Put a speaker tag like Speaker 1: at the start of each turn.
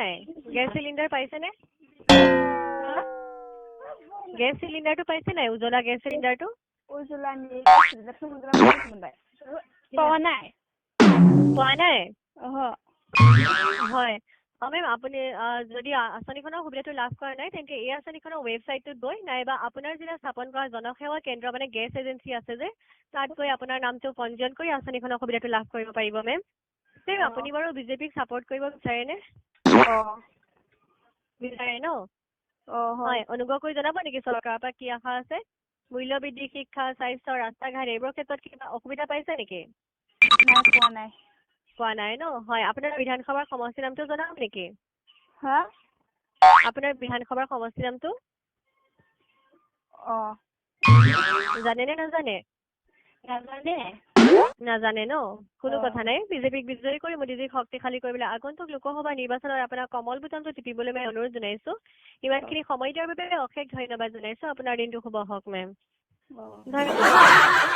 Speaker 1: নাই gas cylinder পাইছে নে গেছ চিলিণ্ডাৰটো পাইছে নাই উজলা গেছ চিলিণ্ডাৰটো
Speaker 2: উজলা পোৱা নাই
Speaker 1: পোৱা নাই
Speaker 2: হয়
Speaker 1: মেম আপুনি যদি আঁচনিখনৰ সুবিধাটো লাভ কৰা নাই তেন্তে এই আঁচনিখনৰ ৱেবছাইটটোত গৈ নাইবা আপোনাৰ জিলা স্থাপন কৰা জনসেৱা কেন্দ্ৰ মানে গেছ এজেঞ্চি আছে যে তাত গৈ আপোনাৰ নামটো পঞ্জীয়ন কৰি আঁচনিখনৰ সুবিধাটো লাভ কৰিব পাৰিব মেম মেম আপুনি বাৰু বিজেপিক ছাপোৰ্ট কৰিব বিচাৰেনে বিচাৰে ন হয় অনুগ্ৰহ কৰি জনাব নেকি চৰকাৰৰ পৰা কি আশা আছে মূল্যবৃদ্ধি শিক্ষা স্বাস্থ্য ৰাস্তা ঘাট এইবোৰৰ ক্ষেত্ৰত কিবা অসুবিধা পাইছে নেকি পোৱা নাই ন হয় আপোনাৰ বিধানসভাৰ সমষ্টিৰ নামটো জনাব নেকি আপোনাৰ বিধানসভাৰ সমষ্টিৰ নামটো জানে নে নাজানে নাজানে ন কোনো কথা নাই বিজেপিক বিজয়ী কৰি মোদীজীক শক্তিশালী কৰিবলৈ আগন্তুক লোকসভা নিৰ্বাচনত আপোনাৰ কমল বুটামটো টিপিবলৈ মই অনুৰোধ জনাইছো ইমানখিনি সময় দিয়াৰ বাবে অশেষ ধন্যবাদ জনাইছো আপোনাৰ দিনটো শুভ হওক মেম ধন্যবাদ